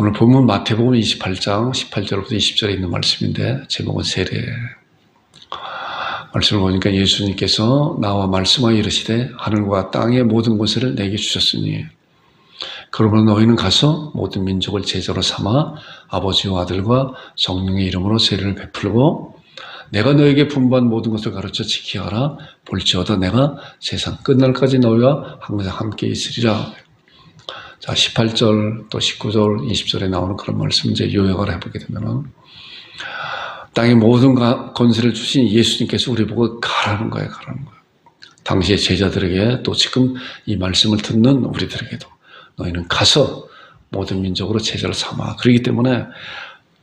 오늘 본문 마태복음 28장 18절부터 20절에 있는 말씀인데 제목은 세례. 말씀을 보니까 예수님께서 나와 말씀하여 이르시되 하늘과 땅의 모든 권세를 내게 주셨으니 그러므로 너희는 가서 모든 민족을 제자로 삼아 아버지와 아들과 성령의 이름으로 세례를 베풀고 내가 너에게 분부한 모든 것을 가르쳐 지키게 하라. 볼지어다 내가 세상 끝날까지 너희와 항상 함께 있으리라. 자, 18절 또 19절 20절에 나오는 그런 말씀 이제 요약을 해보게 되면은 땅의 모든 권세를 주신 예수님께서 우리 보고 가라는 거예요. 가라는 거예요. 당시의 제자들에게 또 지금 이 말씀을 듣는 우리들에게도 너희는 가서 모든 민족으로 제자를 삼아. 그렇기 때문에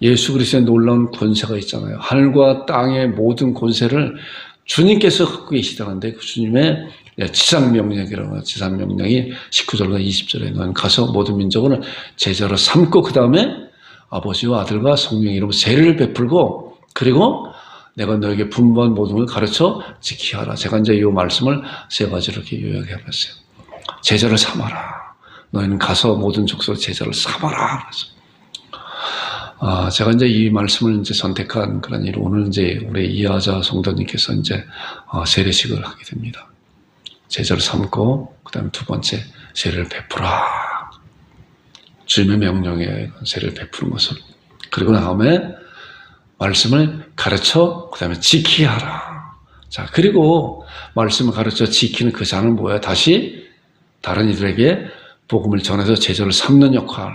예수 그리스도의 놀라운 권세가 있잖아요. 하늘과 땅의 모든 권세를 주님께서 갖고 계시다는데 그 주님의 지상명령이라고 해요. 지상명령이 19절과 20절에 너희는 가서 모든 민족을 제자로 삼고 그 다음에 아버지와 아들과 성령의 이름으로 세례를 베풀고 그리고 내가 너에게 분부한 모든 걸 가르쳐 지키게 하라. 제가 이제 이 말씀을 세 가지로 이렇게 요약해 봤어요. 제자를 삼아라. 너희는 가서 모든 족속으로 제자를 삼아라. 그래서 제가 이제 이 말씀을 이제 선택한 그런 일, 오늘 이제 우리 이하자 성도님께서 이제 세례식을 하게 됩니다. 제자를 삼고, 그 다음에 두 번째, 세례를 베풀라. 주님의 명령에 세례를 베푸는 것을. 그리고 다음에 말씀을 가르쳐, 그 다음에 지키게 하라. 자, 그리고 말씀을 가르쳐 지키는 그 자는 뭐야? 다시 다른 이들에게 복음을 전해서 제자를 삼는 역할.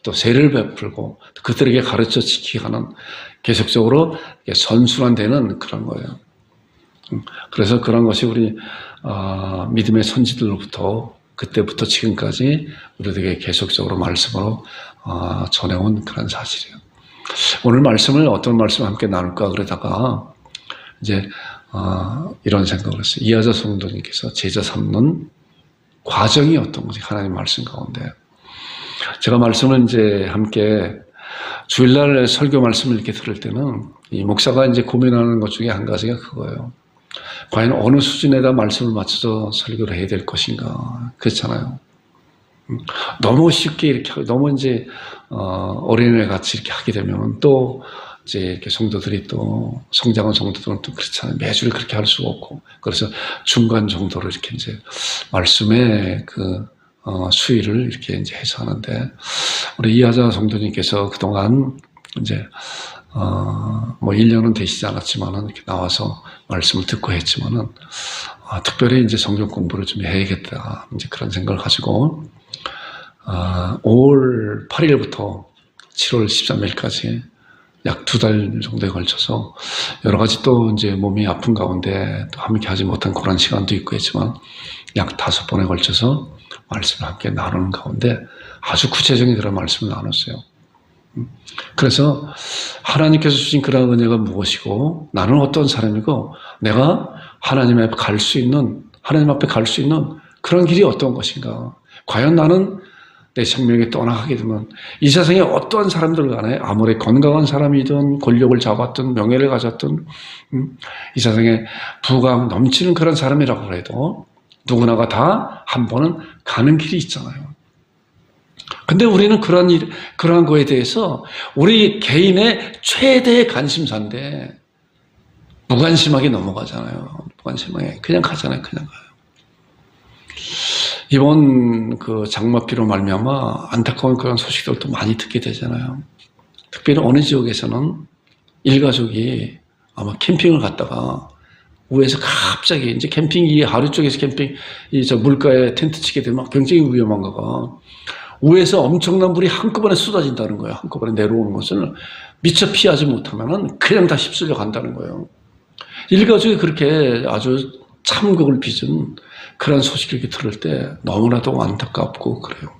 또 세례를 베풀고 그들에게 가르쳐 지키게 하는 계속적으로 선순환되는 그런 거예요. 그래서 그런 것이 우리 믿음의 선지들로부터 그때부터 지금까지 우리에게 계속적으로 말씀으로 전해온 그런 사실이에요. 오늘 말씀을 어떤 말씀을 함께 나눌까 그러다가 이제 이런 생각을 했어요. 이하자 성도님께서 제자 삼는 과정이 어떤 건지 하나님 말씀 가운데 제가 말씀을 이제 함께 주일날 설교 말씀을 이렇게 들을 때는 이 목사가 이제 고민하는 것 중에 한 가지가 그거예요. 과연 어느 수준에다 말씀을 맞춰서 설교를 해야 될 것인가. 그렇잖아요. 너무 쉽게 이렇게 하고 너무 이제 어린애 같이 이렇게 하게 되면 또 이제 이렇게 성도들이 또 성장한 성도들은 또 그렇잖아요. 매주 그렇게 할 수가 없고 그래서 중간 정도로 이렇게 이제 말씀의 그 수위를 이렇게 이제 해서 하는데, 우리 이하자 성도님께서 그동안 이제, 뭐 1년은 되시지 않았지만은 이렇게 나와서 말씀을 듣고 했지만은, 특별히 이제 성경 공부를 좀 해야겠다. 이제 그런 생각을 가지고, 5월 8일부터 7월 13일까지 약 2달 정도에 걸쳐서 여러 가지 또 이제 몸이 아픈 가운데 또 함께 하지 못한 그런 시간도 있고 했지만 약 5번에 걸쳐서 말씀을 함께 나누는 가운데 아주 구체적인 그런 말씀을 나눴어요. 그래서 하나님께서 주신 그런 은혜가 무엇이고 나는 어떤 사람이고 내가 하나님 앞에 갈 수 있는 그런 길이 어떤 것인가. 과연 나는 내 생명이 떠나가게 되면 이 세상에 어떠한 사람들 간에 아무리 건강한 사람이든 권력을 잡았든 명예를 가졌든 이 세상에 부강 넘치는 그런 사람이라고 해도 누구나가 다 한 번은 가는 길이 있잖아요. 근데 우리는 그러한 거에 대해서 우리 개인의 최대의 관심사인데 무관심하게 넘어가잖아요. 무관심하게 그냥 가잖아요. 그냥 가요. 이번 그 장마비로 말미암아 안타까운 그런 소식들도 많이 듣게 되잖아요. 특별히 어느 지역에서는 일가족이 아마 캠핑을 갔다가 우에서 갑자기 이제 캠핑이 하루 쪽에서 캠핑 저 물가에 텐트 치게 되면 굉장히 위험한 거가 우에서 엄청난 물이 한꺼번에 쏟아진다는 거예요. 한꺼번에 내려오는 것을 미처 피하지 못하면은 그냥 다 휩쓸려 간다는 거예요. 일가족이 그렇게 아주 참극을 빚은 그런 소식을 이렇게 들을 때 너무나도 안타깝고 그래요.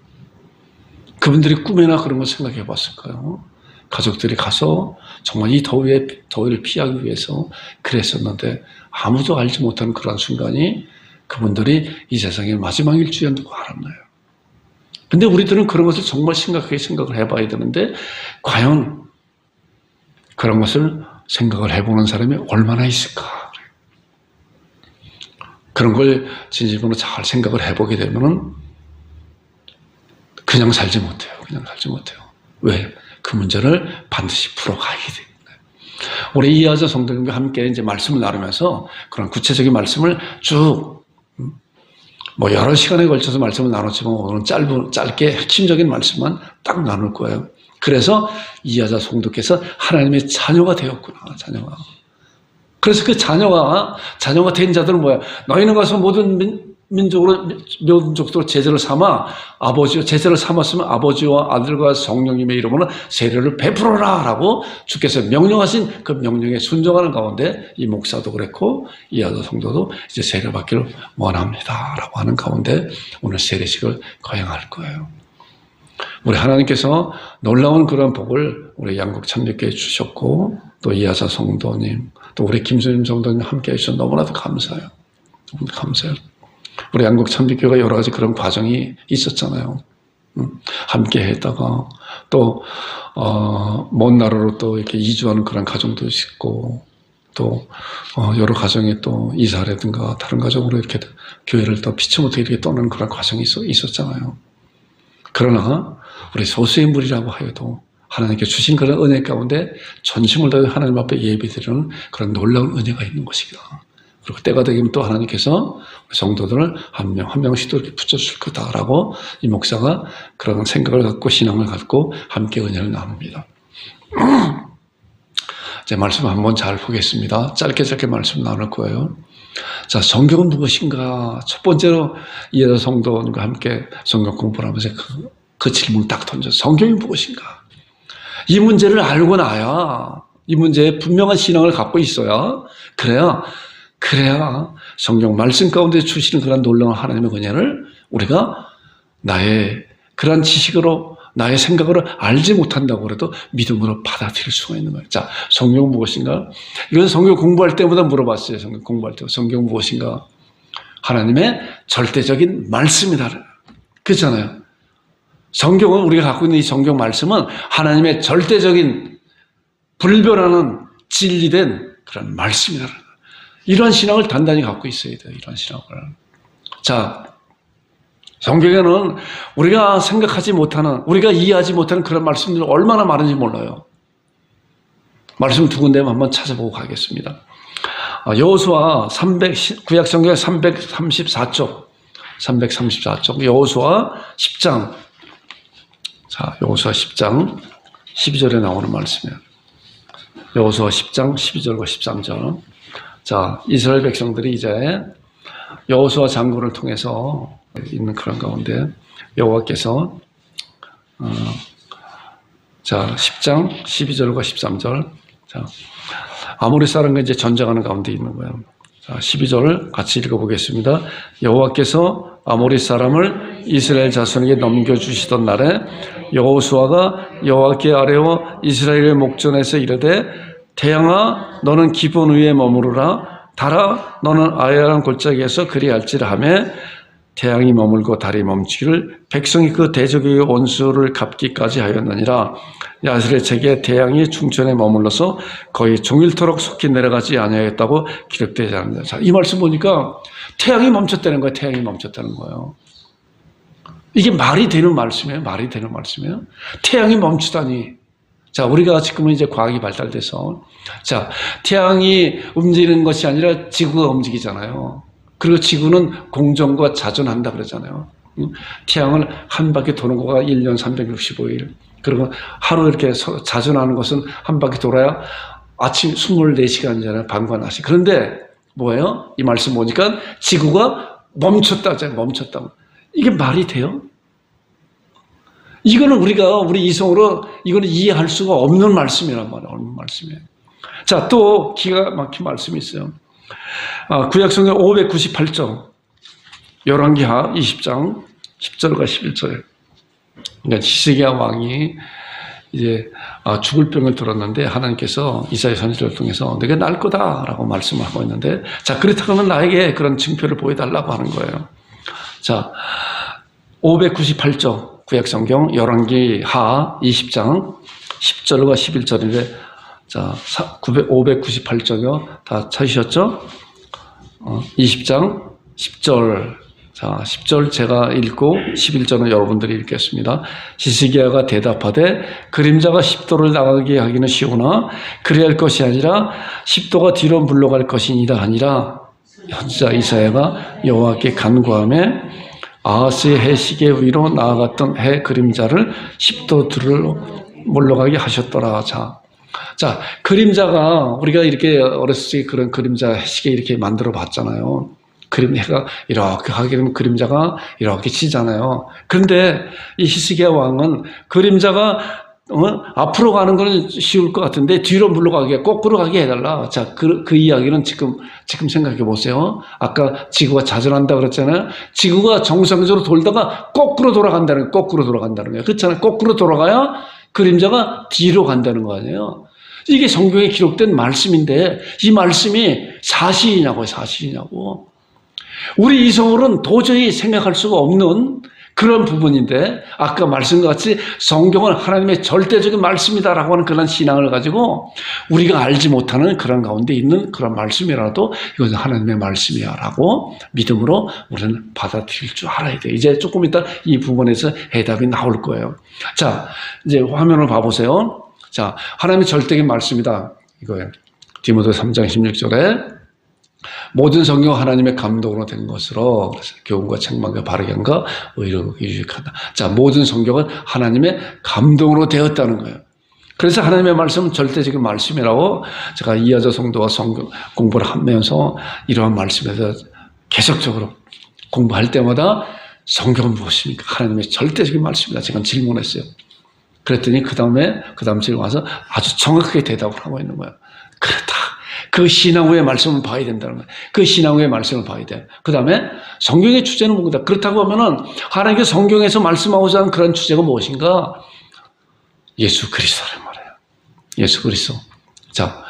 그분들이 꿈에나 그런 걸 생각해 봤을까요? 가족들이 가서 정말 이 더위를 피하기 위해서 그랬었는데 아무도 알지 못하는 그런 순간이 그분들이 이 세상의 마지막 일주였는 거 알았나요? 근데 우리들은 그런 것을 정말 심각하게 생각을 해봐야 되는데 과연 그런 것을 생각을 해보는 사람이 얼마나 있을까? 그런 걸 진심으로 잘 생각을 해보게 되면은 그냥 살지 못해요. 그냥 살지 못해요. 왜? 그 문제를 반드시 풀어가야 돼. 우리 이하자 성도님과 함께 이제 말씀을 나누면서 그런 구체적인 말씀을 쭉, 여러 시간에 걸쳐서 말씀을 나눴지만 오늘은 짧게 핵심적인 말씀만 딱 나눌 거예요. 그래서 이하자 성도께서 하나님의 자녀가 되었구나, 자녀가. 그래서 그 자녀가 된 자들은 뭐야? 너희는 가서 모든 민족으로 제자를 삼아 제자를 삼았으면 아버지와 아들과 성령님의 이름으로 세례를 베풀어라 라고 주께서 명령하신 그 명령에 순종하는 가운데 이 목사도 그랬고 이하자 성도도 이제 세례 받기를 원합니다 라고 하는 가운데 오늘 세례식을 거행할 거예요. 우리 하나님께서 놀라운 그런 복을 우리 양국 참여교회에 주셨고 또 이하자 성도님 또 우리 김수님 성도님 함께 해주셔서 너무나도 감사해요. 너무 감사해요. 우리 양국 참비교회가 여러 가지 그런 과정이 있었잖아요. 함께 했다가 또 먼 나라로 또 이렇게 이주하는 그런 가정도 있고 또 여러 가정에 또 이사라든가 다른 가정으로 이렇게 교회를 또 피치 못하게 이렇게 떠나는 그런 과정이 있었잖아요. 그러나 우리 소수의 무리라고 하여도 하나님께 주신 그런 은혜 가운데 전심을 다해 하나님 앞에 예배드리는 그런 놀라운 은혜가 있는 것이다. 그리고 때가 되면 또 하나님께서 성도들을 한 명 한 명씩 또 이렇게 붙여줄 거다라고 이 목사가 그런 생각을 갖고 신앙을 갖고 함께 은혜를 나눕니다. 제 말씀 한번 잘 보겠습니다. 짧게 말씀 나눌 거예요. 자, 성경은 무엇인가? 첫 번째로 이하자 성도님과 함께 성경 공부를 하면서 그 질문을 딱 던져. 성경이 무엇인가? 이 문제를 알고 나야 이 문제에 분명한 신앙을 갖고 있어야 그래야 성경 말씀 가운데 주시는 그런 놀라운 하나님의 은혜를 우리가 나의 그런 지식으로 나의 생각으로 알지 못한다고 해도 믿음으로 받아들일 수가 있는 거예요. 자, 성경은 무엇인가? 이건 성경 공부할 때보다 물어봤어요. 성경 공부할 때. 성경은 무엇인가? 하나님의 절대적인 말씀이다. 그렇잖아요. 성경은 우리가 갖고 있는 이 성경 말씀은 하나님의 절대적인 불변하는 진리된 그런 말씀이다. 이런 신앙을 단단히 갖고 있어야 돼요. 이런 신앙을. 자, 성경에는 우리가 생각하지 못하는, 우리가 이해하지 못하는 그런 말씀들이 얼마나 많은지 몰라요. 말씀 두 군데만 한번 찾아보고 가겠습니다. 여호수아 구약 성경 334쪽, 여호수아 10장. 자, 여호수아 10장 12절에 나오는 말씀이에요. 여호수아 10장 12절과 13절. 자, 이스라엘 백성들이 이제 여호수아 장군을 통해서 있는 그런 가운데 여호와께서 자, 10장 12절과 13절. 자, 아모리 사람과 이제 전쟁하는 가운데 있는 거예요. 자, 12절 같이 읽어보겠습니다. 여호와께서 아모리 사람을 이스라엘 자손에게 넘겨주시던 날에 여호수아가 여호와께 아뢰어 이스라엘의 목전에서 이르되 태양아 너는 기본 위에 머무르라 달아 너는 아야란 골짜기에서 그리할지라 하며 태양이 머물고 달이 멈추기를 백성이 그 대적의 원수를 갚기까지 하였느니라. 야셀의 책에 태양이 중천에 머물러서 거의 종일토록 속히 내려가지 아니하였다고 기록되지 않는다. 자, 이 말씀 보니까 태양이 멈췄다는 거예요. 태양이 멈췄다는 거예요. 이게 말이 되는 말씀이에요. 말이 되는 말씀이에요. 태양이 멈추다니. 자, 우리가 지금은 이제 과학이 발달돼서 자, 태양이 움직이는 것이 아니라 지구가 움직이잖아요. 그리고 지구는 공전과 자전한다 그러잖아요. 태양을 한 바퀴 도는 거가 1년 365일. 그리고 하루 이렇게 자전하는 것은 한 바퀴 돌아야 아침 24시간이잖아요. 밤과 낮이. 그런데 뭐예요? 이 말씀 보니까 지구가 멈췄다잖아요. 멈췄다고. 이게 말이 돼요? 이거는 우리 이성으로 이거는 이해할 수가 없는 말씀이란 말이에요. 없는 말씀이에요. 자, 또 기가 막힌 말씀이 있어요. 구약성경 598쪽 열왕기하 20장 10절과 11절에 그러니까 히스기야 왕이 이제 죽을 병을 들었는데 하나님께서 이사야 선지자를 통해서 내가 날 거다라고 말씀을 하고 있는데 자, 그렇다면 나에게 그런 증표를 보여달라고 하는 거예요. 자, 598쪽 구약성경 열왕기하 20장 10절과 11절인데 자, 598쪽이요. 다 찾으셨죠? 20장 10절. 자, 자, 10절 제가 읽고 11절은 여러분들이 읽겠습니다. 히스기야가 대답하되 그림자가 10도를 나가게 하기는 쉬우나 그리할 것이 아니라 10도가 뒤로 물러갈 것이니라 하니라. 선지자 이사야가 여호와께 간구하며 아하스의 해시계 위로 나아갔던 해 그림자를 10도 뒤로 물러가게 하셨더라. 자, 그림자가 우리가 이렇게 어렸을 때 그런 그림자 해시계 이렇게 만들어 봤잖아요. 해가 이렇게 하게 되면 그림자가 이렇게 치잖아요. 그런데 이 히스기야 왕은 그림자가 앞으로 가는 건 쉬울 것 같은데 뒤로 물러가게, 거꾸로 가게 해달라. 자, 그 이야기는 지금 생각해 보세요. 아까 지구가 자전한다 그랬잖아요. 지구가 정상적으로 돌다가 거꾸로 돌아간다는 거예요. 그렇잖아요. 거꾸로 돌아가야 그림자가 뒤로 간다는 거 아니에요. 이게 성경에 기록된 말씀인데 이 말씀이 사실이냐고. 우리 이성으로는 도저히 생각할 수가 없는 그런 부분인데 아까 말씀같이 성경은 하나님의 절대적인 말씀이다라고 하는 그런 신앙을 가지고 우리가 알지 못하는 그런 가운데 있는 그런 말씀이라도 이것은 하나님의 말씀이야라고 믿음으로 우리는 받아들일 줄 알아야 돼요. 이제 조금 이따 이 부분에서 해답이 나올 거예요. 자, 이제 화면을 봐보세요. 자, 하나님의 절대적인 말씀이다. 이거예요. 디모데 3장 16절에 모든 성경 하나님의 감동으로 된 것으로 교훈과 책망과 바르게 한가 의로 유익하다. 자, 모든 성경은 하나님의 감동으로 되었다는 거예요. 그래서 하나님의 말씀은 절대적인 말씀이라고 제가 이하자 성도와 성경 공부를 하면서 이러한 말씀에서 계속적으로 공부할 때마다 성경은 무엇입니까? 하나님의 절대적인 말씀이다. 제가 질문했어요. 그랬더니 그 다음 질문 와서 아주 정확하게 대답을 하고 있는 거예요. 그렇다. 그 신앙후의 말씀을 봐야 된다는 거예요. 그 신앙후의 말씀을 봐야 돼요. 그 다음에 성경의 주제는 뭔가? 그렇다고 하면은 하나님께 성경에서 말씀하고자 하는 그런 주제가 무엇인가? 예수 그리스도란 말이에요. 예수 그리스도. 자,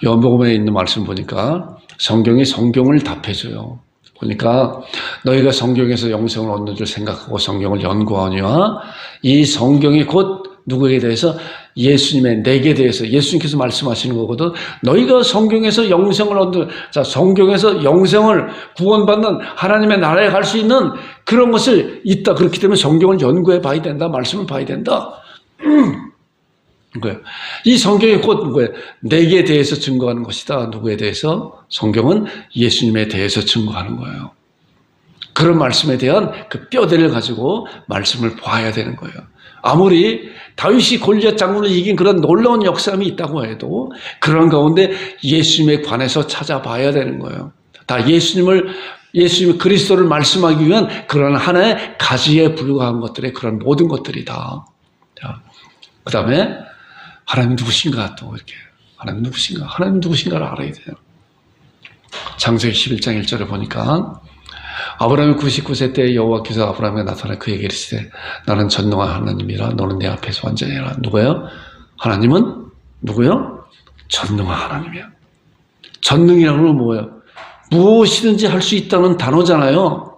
요한복음에 있는 말씀 보니까 성경이 성경을 답해줘요. 보니까 너희가 성경에서 영생을 얻는 줄 생각하고 성경을 연구하니와 이 성경이 곧 누구에 대해서? 예수님의 내게 대해서 예수님께서 말씀하시는 거거든. 너희가 성경에서 영생을 얻는, 자, 성경에서 영생을 구원받는 하나님의 나라에 갈 수 있는 그런 것을 있다. 그렇기 때문에 성경을 연구해 봐야 된다. 말씀을 봐야 된다. 이 성경이 곧 누구예요? 내게 대해서 증거하는 것이다. 누구에 대해서? 성경은 예수님에 대해서 증거하는 거예요. 그런 말씀에 대한 그 뼈대를 가지고 말씀을 봐야 되는 거예요. 아무리 다윗이 골리앗 장군을 이긴 그런 놀라운 역사함이 있다고 해도 그런 가운데 예수님에 관해서 찾아봐야 되는 거예요. 다 예수님 그리스도를 말씀하기 위한 그런 하나의 가지에 불과한 것들의 그런 모든 것들이다. 자, 그 다음에 하나님 누구신가 또 이렇게 하나님 누구신가를 알아야 돼요. 창세기 11장 1절에 보니까 아브라함이 99세 때 여호와께서 아브라함에게 나타나 그에게 이르시되 나는 전능한 하나님이라 너는 내 앞에서 완전해라. 누구예요? 하나님은 누구예요? 전능한 하나님이에요. 전능이라는 건 뭐예요? 무엇이든지 할 수 있다는 단어잖아요.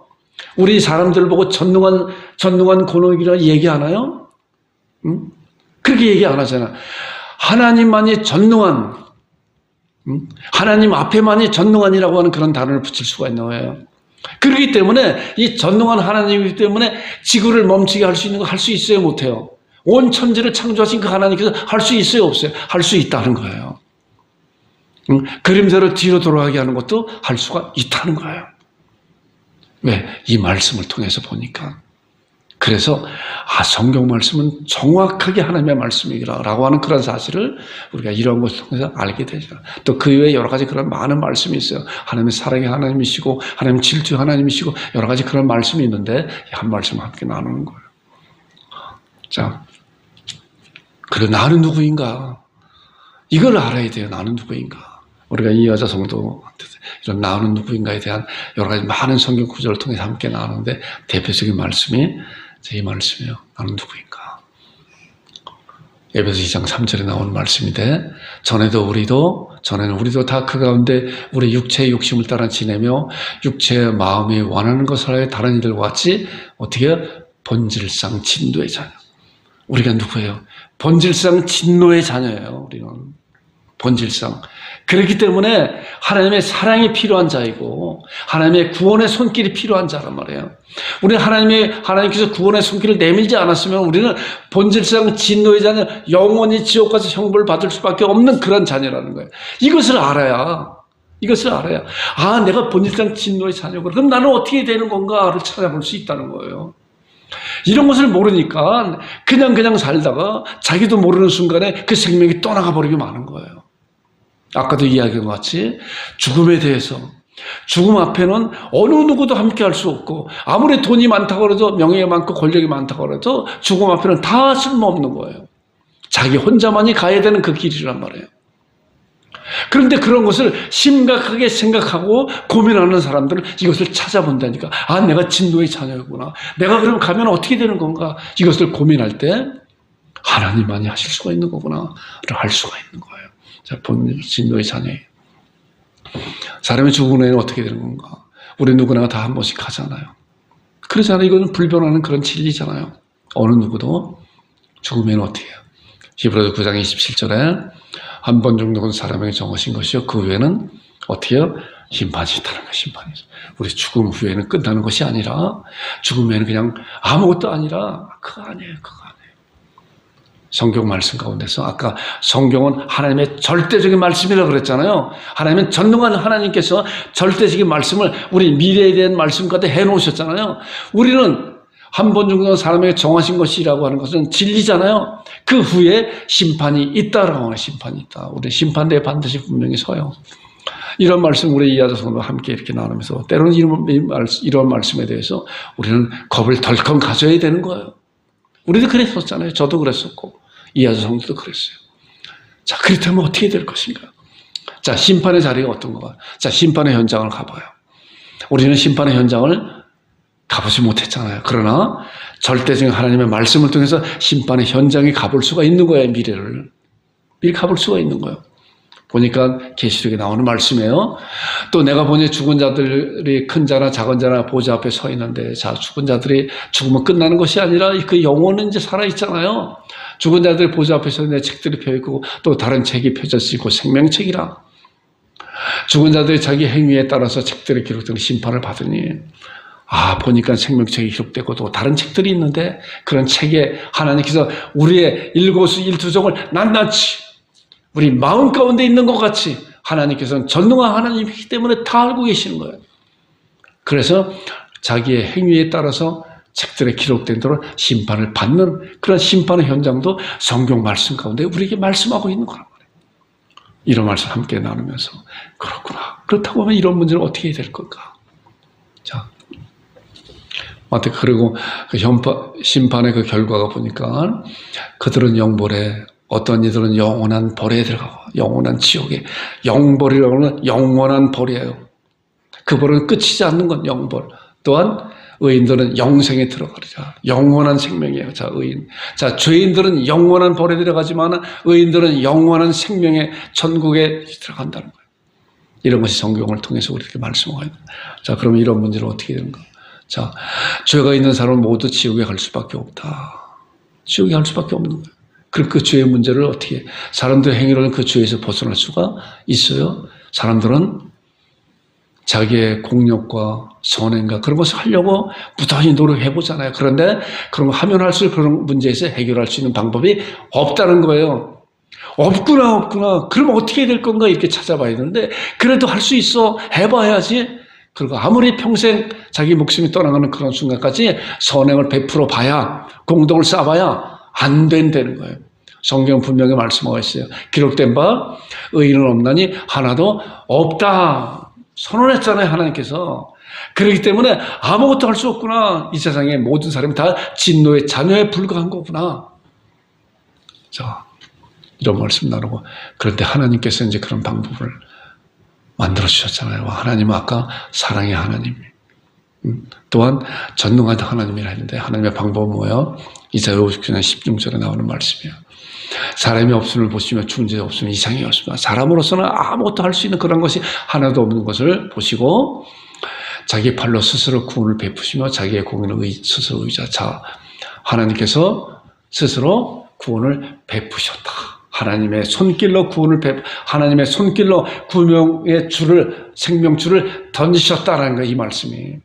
우리 사람들 보고 전능한 권능이라 얘기하나요? 응? 그렇게 얘기 안 하잖아. 하나님만이 전능한, 하나님 앞에만이 전능한이라고 하는 그런 단어를 붙일 수가 있는 거예요. 그렇기 때문에 이 전능한 하나님이기 때문에 지구를 멈추게 할 수 있는 거 할 수 있어요, 못해요? 온 천지를 창조하신 그 하나님께서 할 수 있어요, 없어요? 할 수 있다는 거예요. 그림자를 뒤로 돌아가게 하는 것도 할 수가 있다는 거예요. 왜? 이 말씀을 통해서 보니까. 그래서 성경 말씀은 정확하게 하나님의 말씀이라고 하는 그런 사실을 우리가 이런 것을 통해서 알게 되죠. 또 그 외에 여러 가지 그런 많은 말씀이 있어요. 하나님의 사랑의 하나님이시고 하나님 질투의 하나님이시고 여러 가지 그런 말씀이 있는데 한 말씀 함께 나누는 거예요. 자, 그리고 나는 누구인가? 이걸 알아야 돼요. 나는 누구인가? 우리가 이 여자 성도한테 이런 나는 누구인가에 대한 여러 가지 많은 성경 구절을 통해서 함께 나누는데 대표적인 말씀이 이 말씀이에요. 나는 누구인가? 에베소 2장 3절에 나오는 말씀인데 전에는 우리도 다 그 가운데 우리 육체의 욕심을 따라 지내며 육체의 마음이 원하는 것을 하여 다른 이들과 같이 어떻게 해요? 본질상 진노의 자녀. 우리가 누구예요? 본질상 진노의 자녀예요. 우리는. 본질상. 그렇기 때문에 하나님의 사랑이 필요한 자이고 하나님의 구원의 손길이 필요한 자란 말이에요. 우리는 하나님께서 구원의 손길을 내밀지 않았으면 우리는 본질상 진노의 자녀, 영원히 지옥 가서 형벌을 받을 수밖에 없는 그런 자녀라는 거예요. 이것을 알아야 내가 본질상 진노의 자녀고 그럼 나는 어떻게 되는 건가를 찾아볼 수 있다는 거예요. 이런 것을 모르니까 그냥 살다가 자기도 모르는 순간에 그 생명이 떠나가 버리게 마는 거예요. 아까도 이야기한 것 같이 죽음에 대해서 죽음 앞에는 어느 누구도 함께 할 수 없고 아무리 돈이 많다고 해도 명예가 많고 권력이 많다고 해도 죽음 앞에는 다 쓸모없는 거예요. 자기 혼자만이 가야 되는 그 길이란 말이에요. 그런데 그런 것을 심각하게 생각하고 고민하는 사람들은 이것을 찾아본다니까. 내가 진노의 자녀구나. 내가 그럼 가면 어떻게 되는 건가. 이것을 고민할 때 하나님만이 하실 수가 있는 거구나 알 수가 있는 거예요. 자, 진노의 자녀예요. 사람이 죽은 후에는 어떻게 되는 건가? 우리 누구나 다 한 번씩 가잖아요. 그러잖아요. 이거는 불변하는 그런 진리잖아요. 어느 누구도 죽으면 어떻게 해요? 히브리서 9장 27절에 한 번 정도는 사람에게 정하신 것이요. 그 후에는 어떻게 해요? 심판이 있다는 거예요. 심판이. 우리 죽음 후에는 끝나는 것이 아니라 죽음 후에는 그냥 아무것도 아니라 그거 아니에요. 성경 말씀 가운데서 아까 성경은 하나님의 절대적인 말씀이라고 그랬잖아요. 하나님은 전능한 하나님께서 절대적인 말씀을 우리 미래에 대한 말씀까지 해놓으셨잖아요. 우리는 한 번 정도 사람에게 정하신 것이라고 하는 것은 진리잖아요. 그 후에 심판이 있다라고 하는 심판이 있다. 우리 심판대에 반드시 분명히 서요. 이런 말씀 우리 이하자 성도 함께 이렇게 나누면서 때로는 이런 말씀에 대해서 우리는 겁을 덜컥 가져야 되는 거예요. 우리도 그랬었잖아요. 저도 그랬었고 이하자 성도도 그랬어요. 자, 그렇다면 어떻게 될 것인가? 자, 심판의 자리가 어떤 거가? 자, 심판의 현장을 가봐요. 우리는 심판의 현장을 가보지 못했잖아요. 그러나 절대적인 하나님의 말씀을 통해서 심판의 현장에 가볼 수가 있는 거예요. 미리 가볼 수가 있는 거예요. 보니까 계시록에 나오는 말씀이에요. 또 내가 보니 죽은 자들이 큰 자나 작은 자나 보좌 앞에 서 있는데, 자, 죽은 자들이 죽으면 끝나는 것이 아니라 그 영혼은 이제 살아있잖아요. 죽은 자들이 보좌 앞에 서 있는 책들이 펴있고 또 다른 책이 펴졌고 생명책이라. 죽은 자들이 자기 행위에 따라서 책들에 기록된 심판을 받으니, 보니까 생명책이 기록되고 또 다른 책들이 있는데 그런 책에 하나님께서 우리의 일거수 일투족을 낱낱이 우리 마음 가운데 있는 것 같이 하나님께서는 전능한 하나님이기 때문에 다 알고 계시는 거예요. 그래서 자기의 행위에 따라서 책들에 기록된 대로 심판을 받는 그런 심판의 현장도 성경 말씀 가운데 우리에게 말씀하고 있는 거란 말이에요. 이런 말씀 함께 나누면서 그렇구나. 그렇다고 하면 이런 문제는 어떻게 해야 될 걸까? 자, 그리고 그 심판의 그 결과가 보니까 그들은 영벌에, 어떤 이들은 영원한 벌에 들어가고 영원한 지옥에, 영벌이라고 하는 영원한 벌이에요. 그 벌은 끝이지 않는 건 영벌. 또한 의인들은 영생에 들어가리라. 영원한 생명이에요. 자, 의인. 자, 죄인들은 영원한 벌에 들어가지만 의인들은 영원한 생명의 천국에 들어간다는 거예요. 이런 것이 성경을 통해서 우리에게 말씀하고 있는 거예요. 자, 그러면 이런 문제는 어떻게 되는가? 자, 죄가 있는 사람은 모두 지옥에 갈 수밖에 없다. 지옥에 갈 수밖에 없는 거예요. 그럼 그 죄의 문제를 어떻게, 사람들의 행위로는 그 죄에서 벗어날 수가 있어요? 사람들은 자기의 공력과 선행과 그런 것을 하려고 무던히 노력해보잖아요. 그런데 그런 거 하면 할수록 그런 문제에서 해결할 수 있는 방법이 없다는 거예요. 없구나. 그럼 어떻게 될 건가 이렇게 찾아봐야 되는데, 그래도 할 수 있어. 해봐야지. 그리고 아무리 평생 자기 목숨이 떠나가는 그런 순간까지 선행을 베풀어 봐야, 공덕을 쌓아봐야 안 된다는 거예요. 성경 분명히 말씀하고 있어요. 기록된 바 의인은 없나니 하나도 없다. 선언했잖아요, 하나님께서. 그렇기 때문에 아무것도 할 수 없구나. 이 세상의 모든 사람이 다 진노의 자녀에 불과한 거구나. 자, 이런 말씀 나누고, 그런데 하나님께서 이제 그런 방법을 만들어 주셨잖아요. 하나님은 아까 사랑의 하나님, 또한 전능한 하나님이라 했는데, 하나님의 방법은 뭐예요? 이사야 59장 16절에 나오는 말씀이에요. 사람이 없음을 보시며 죽은 자 없으면 이상이 없습니다. 사람으로서는 아무것도 할 수 있는 그런 것이 하나도 없는 것을 보시고 자기 팔로 스스로 구원을 베푸시며 자기의 공의는 스스로 의자. 자, 하나님께서 스스로 구원을 베푸셨다. 하나님의 손길로 하나님의 손길로 구명의 줄을, 생명줄을 던지셨다라는 거예요, 이 말씀이.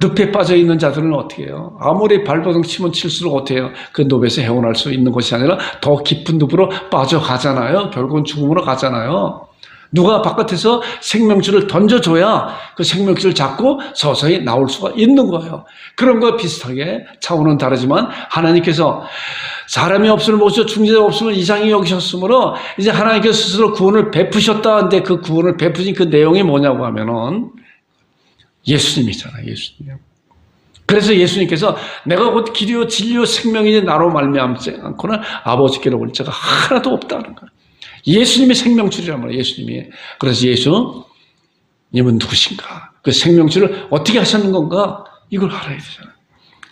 늪에 빠져 있는 자들은 어떻게 해요? 아무리 발버둥 치면 칠수록 어떻게 해요? 그 늪에서 헤어날 수 있는 것이 아니라 더 깊은 늪으로 빠져가잖아요. 결국은 죽음으로 가잖아요. 누가 바깥에서 생명줄을 던져줘야 그 생명줄을 잡고 서서히 나올 수가 있는 거예요. 그런 거 비슷하게 차원은 다르지만 하나님께서 사람이 없음을 모셔 중재자가 없음을 이상히 여기셨으므로 이제 하나님께서 스스로 구원을 베푸셨다는데 그 구원을 베푸신 그 내용이 뭐냐고 하면은 예수님이잖아요. 예수님. 그래서 예수님께서 내가 곧 길이요 진리요 생명이니 나로 말미암지 않고는 아버지께로 올 자가 하나도 없다는 거예요. 예수님이 생명줄이란 말이에요. 예수님이. 그래서 예수님은 누구신가? 그 생명줄을 어떻게 하셨는 건가? 이걸 알아야 되잖아요.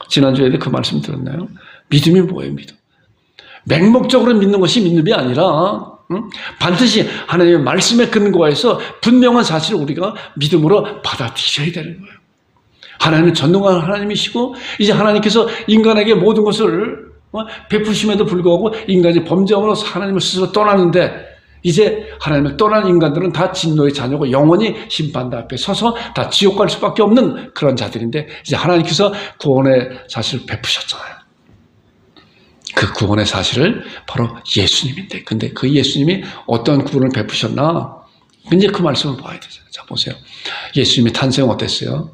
지난주에도 그 말씀 들었나요? 믿음이 뭐예요? 믿음. 맹목적으로 믿는 것이 믿음이 아니라 반드시 하나님의 말씀에 근거해서 분명한 사실을 우리가 믿음으로 받아들여야 되는 거예요. 하나님은 전능한 하나님이시고 이제 하나님께서 인간에게 모든 것을 베푸심에도 불구하고 인간이 범죄함으로 하나님을 스스로 떠나는데 이제 하나님을 떠난 인간들은 다 진노의 자녀고 영원히 심판대 앞에 서서 다 지옥 갈 수밖에 없는 그런 자들인데 이제 하나님께서 구원의 사실을 베푸셨잖아요. 그 구원의 사실을 바로 예수님인데 근데 그 예수님이 어떤 구원을 베푸셨나? 이제 그 말씀을 봐야 되잖아요. 자, 보세요. 예수님의 탄생 어땠어요?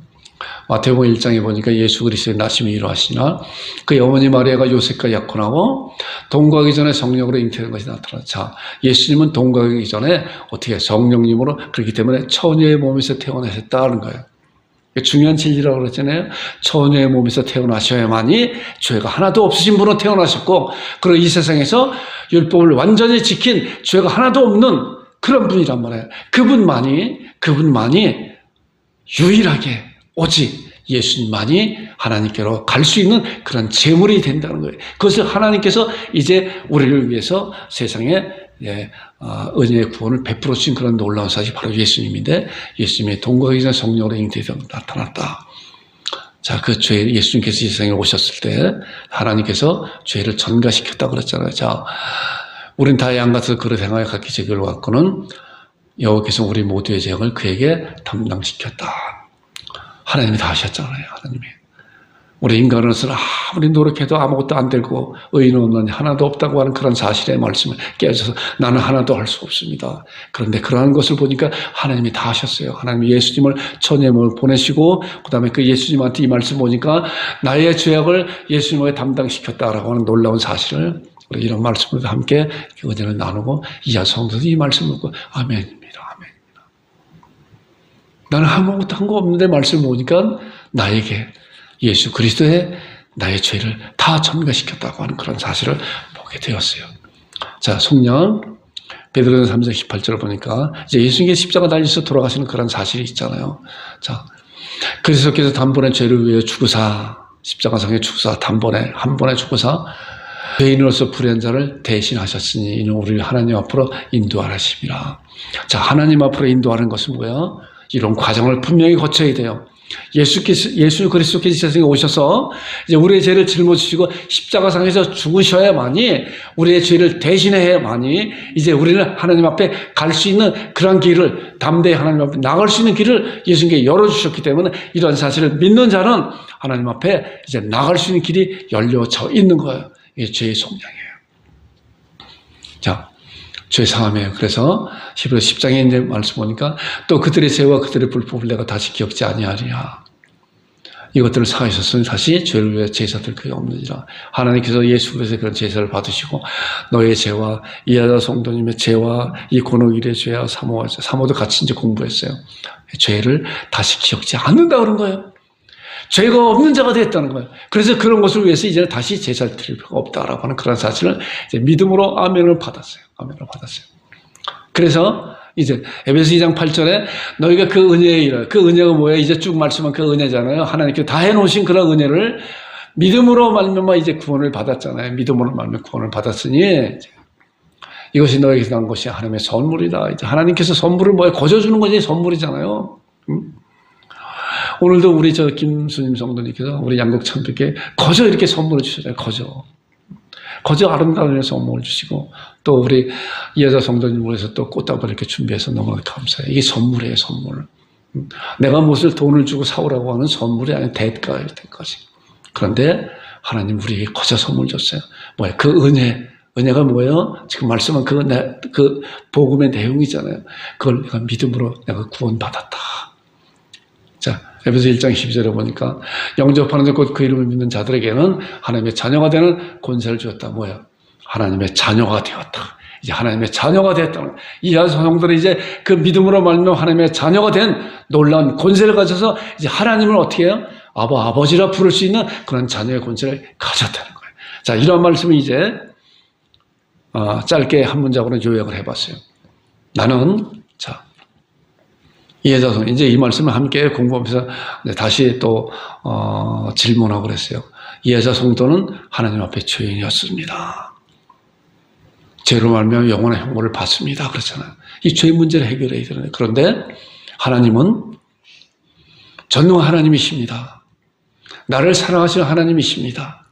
마태복음 1장에 보니까 예수 그리스도의 나심이 이러하시나 그의 어머니 마리아가 요셉과 약혼하고 동거하기 전에 성령으로 잉태된 것이 나타났다. 자, 예수님은 동거하기 전에 어떻게 성령님으로 그렇기 때문에 처녀의 몸에서 태어나셨다는 거예요. 중요한 진리라고 그랬잖아요. 처녀의 몸에서 태어나셔야만이 죄가 하나도 없으신 분으로 태어나셨고 그리고 이 세상에서 율법을 완전히 지킨 죄가 하나도 없는 그런 분이란 말이에요. 그분만이 유일하게 오직 예수님만이 하나님께로 갈 수 있는 그런 제물이 된다는 거예요. 그것을 하나님께서 이제 우리를 위해서 세상에 은혜의 구원을 베풀어 주신 그런 놀라운 사실이 바로 예수님인데 예수님의 동거하기 전 성령으로 잉태되어 나타났다. 자, 그 죄 예수님께서 이 세상에 오셨을 때 하나님께서 죄를 전가시켰다고 그랬잖아요. 자, 우린 다 양같은 그릇 행하여 각기 제 길로 갔고는 여호와께서 우리 모두의 죄악을 그에게 담당시켰다. 하나님이 다 하셨잖아요. 하나님이. 우리 인간으로서는 아무리 노력해도 아무것도 안 되고 의인은 없나니 하나도 없다고 하는 그런 사실의 말씀을 깨져서 나는 하나도 할 수 없습니다. 그런데 그러한 것을 보니까 하나님이 다 하셨어요. 하나님이 예수님을 천예물을 보내시고 그다음에 그 예수님한테 이 말씀 보니까 나의 죄악을 예수님에게 담당시켰다라고 하는 놀라운 사실을 우리 이런 말씀으로 함께 은혜를 나누고 이하 성도들이 이 말씀을 듣고 아멘입니다. 아멘입니다. 나는 아무것도 한 거 없는데 말씀을 보니까 나에게 예수 그리스도의 나의 죄를 다 전가시켰다고 하는 그런 사실을 보게 되었어요. 자, 속량 베드로전서 3장 18절을 보니까 이제 예수님께서 십자가 달리셔서 돌아가시는 그런 사실이 있잖아요. 자, 그리스도께서 단번에 죄를 위해 죽으사 십자가상에 죽으사 단번에 한 번에 죽으사 죄인으로서 불의한 자를 대신하셨으니 이는 우리를 하나님 앞으로 인도하심이라. 자, 하나님 앞으로 인도하는 것은 뭐야? 이런 과정을 분명히 거쳐야 돼요. 예수 그리스도께서 이 세상에 오셔서 이제 우리의 죄를 짊어지시고 십자가상에서 죽으셔야만이 우리의 죄를 대신해야만이 이제 우리는 하나님 앞에 갈 수 있는 그런 길을 담대히 하나님 앞에 나갈 수 있는 길을 예수님께 열어주셨기 때문에 이런 사실을 믿는 자는 하나님 앞에 이제 나갈 수 있는 길이 열려져 있는 거예요. 이게 죄의 속량이에요. 자, 죄 사함이에요. 그래서 히브리서 10장에 이제 말씀 보니까 또 그들의 죄와 그들의 불법을 내가 다시 기억지 아니하리라. 이것들을 사하셨으니 다시 죄를 위해 제사들 그게 없느니라. 하나님께서 예수 그리스도의 그런 제사를 받으시고 너의 죄와 이하자 성도님의 죄와 이 고노일의 죄와 사모도 같이 이제 공부했어요. 죄를 다시 기억지 않는다 그런 거예요. 죄가 없는 자가 됐다는 거예요. 그래서 그런 것을 위해서 이제는 다시 제사를 드릴 필요가 없다라고 하는 그런 사실을 이제 믿음으로 아멘을 받았어요. 아멘을 받았어요. 그래서 이제 에베소 2장 8절에 너희가 그 은혜의 일을, 그 은혜가 뭐예요? 이제 쭉 말씀한 그 은혜잖아요. 하나님께 다 해놓으신 그런 은혜를 믿음으로 말미암아 이제 구원을 받았잖아요. 믿음으로 말미암아 구원을 받았으니 이것이 너에게서 난 것이 하나님의 선물이다. 이제 하나님께서 선물을 뭐예요? 거저주는 것이 선물이잖아요. 오늘도 우리 김수님 성도님께서 우리 양국 참배께 거저 이렇게 선물을 주셨잖아요. 거저. 거저 아름다운 일에 선물을 주시고 또 우리 이여자 성도님을 위해서 또 꽃다발 이렇게 준비해서 너무나 감사해요. 이게 선물이에요, 선물. 내가 무엇을 돈을 주고 사오라고 하는 선물이 아닌 대가예요, 대가지. 그런데 하나님 우리에게 거저 선물 줬어요. 뭐야? 그 은혜가 뭐예요? 지금 말씀은 그 복음의 내용이잖아요. 그걸 내가 믿음으로 내가 구원받았다. 자, 에베소 1장 12절에 보니까 영접하는 자 곧 그 이름을 믿는 자들에게는 하나님의 자녀가 되는 권세를 주었다. 뭐야? 하나님의 자녀가 되었다. 이제 하나님의 자녀가 되었다는 이여자 성도들이 이제 그 믿음으로 말미암아 하나님의 자녀가 된 놀라운 권세를 가져서 이제 하나님을 어떻게 해요? 아버지라 부를 수 있는 그런 자녀의 권세를 가졌다는 거예요. 자, 이런 말씀을 이제 짧게 한 문장으로 요약을 해봤어요. 나는 이여자 성도 이제 이 말씀을 함께 공부하면서 다시 또 질문하고 그랬어요. 이여자 성도는 하나님 앞에 죄인이었습니다. 죄로 말미암아 영원한 형벌을 받습니다. 그렇잖아요. 이 죄 문제를 해결해야 되는데 그런데 하나님은 전능한 하나님이십니다. 나를 사랑하시는 하나님이십니다.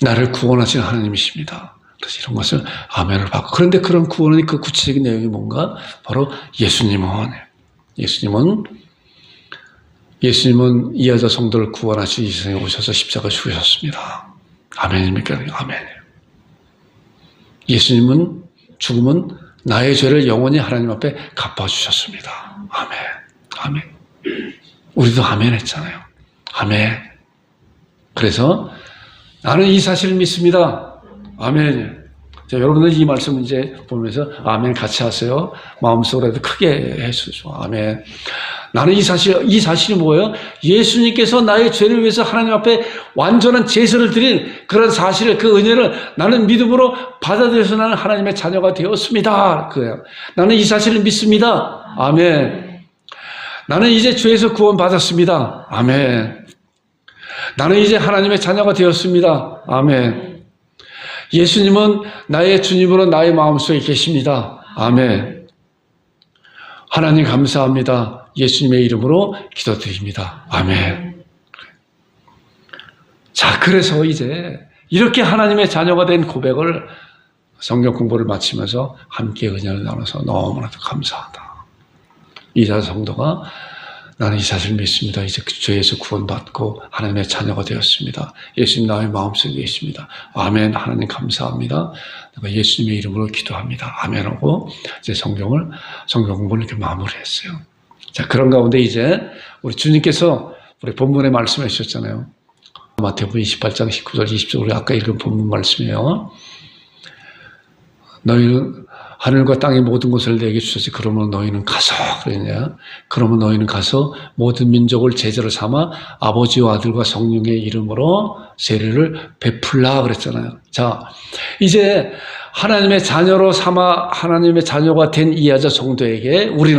나를 구원하시는 하나님이십니다. 그래서 이런 것을 아멘을 받고 그런데 그런 구원의 그 구체적인 내용이 뭔가 바로 예수님은 이여자 성도를 구원하시기 이 세상에 오셔서 십자가 죽으셨습니다. 아멘입니까? 아멘이에요. 예수님은 죽음은 나의 죄를 영원히 하나님 앞에 갚아주셨습니다. 아멘. 아멘. 우리도 아멘 했잖아요. 아멘. 그래서 나는 이 사실을 믿습니다. 아멘. 자, 여러분들 이 말씀 이제 보면서 아멘 같이 하세요. 마음속으로도 크게 해주죠. 아멘. 나는 이 사실이 뭐예요? 예수님께서 나의 죄를 위해서 하나님 앞에 완전한 제사를 드린 그런 사실을, 그 은혜를 나는 믿음으로 받아들여서 나는 하나님의 자녀가 되었습니다. 그래요. 나는 이 사실을 믿습니다. 아멘. 나는 이제 죄에서 구원받았습니다. 아멘. 나는 이제 하나님의 자녀가 되었습니다. 아멘. 예수님은 나의 주님으로 나의 마음속에 계십니다. 아멘. 하나님 감사합니다. 예수님의 이름으로 기도드립니다. 아멘. 자, 그래서 이제 이렇게 하나님의 자녀가 된 고백을 성경 공부를 마치면서 함께 은혜를 나눠서 너무나도 감사하다. 이여자 성도가 나는 이 사실을 믿습니다. 이제 죄에서 구원받고 하나님의 자녀가 되었습니다. 예수님 나의 마음속에 계십니다. 아멘. 하나님 감사합니다. 내가 예수님의 이름으로 기도합니다. 아멘 하고 이제 성경 공부를 이렇게 마무리했어요. 자, 그런 가운데 이제 우리 주님께서 우리 본문에 말씀해 주셨잖아요. 마태복음 28장 19절 20절 우리 아까 읽은 본문 말씀이에요. 너희는 하늘과 땅의 모든 것을 내게 주셨지. 그러면 너희는 가서 그랬냐? 그러면 너희는 가서 모든 민족을 제자로 삼아 아버지와 아들과 성령의 이름으로 세례를 베풀라 그랬잖아요. 자, 이제 하나님의 자녀로 삼아 하나님의 자녀가 된 이여자 성도에게 우리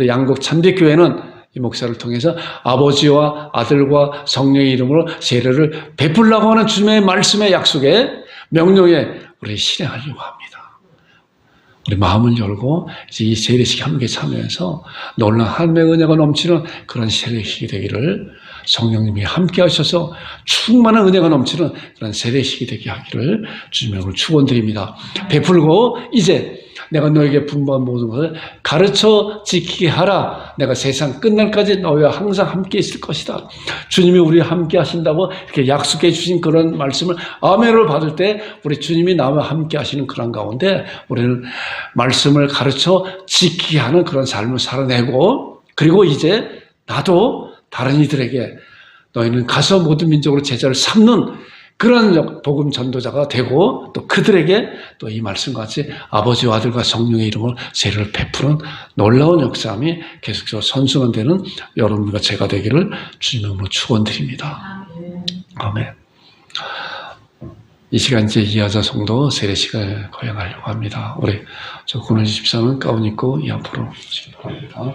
양국 참빛교회는 이 목사를 통해서 아버지와 아들과 성령의 이름으로 세례를 베풀라고 하는 주님의 말씀의 약속에 명령에 우리 실행하려고 합니다. 우리 마음을 열고 이제 이 세례식 함께 참여해서 놀라운 하나님의 은혜가 넘치는 그런 세례식이 되기를 성령님이 함께 하셔서 충만한 은혜가 넘치는 그런 세례식이 되게 하기를 주님의 이름으로 축원드립니다. 베풀고 이제 내가 너에게 분부한 모든 것을 가르쳐 지키게 하라. 내가 세상 끝날까지 너희와 항상 함께 있을 것이다. 주님이 우리와 함께 하신다고 이렇게 약속해 주신 그런 말씀을 아멘을 받을 때 우리 주님이 나와 함께 하시는 그런 가운데 우리는 말씀을 가르쳐 지키게 하는 그런 삶을 살아내고 그리고 이제 나도 다른 이들에게 너희는 가서 모든 민족으로 제자를 삼는 그런 복음 전도자가 되고 또 그들에게 또 이 말씀같이 아버지와 아들과 성령의 이름으로 세례를 베푸는 놀라운 역사함이 계속적으로 선순환되는 여러분과 제가 되기를 주님의 이름으로 축원드립니다. 아멘. 이 시간 이제 이여자 성도 세례식을 거행하려고 합니다. 우리 저 군원 집사는 가운 입고 이 앞으로 오시기 바랍니다.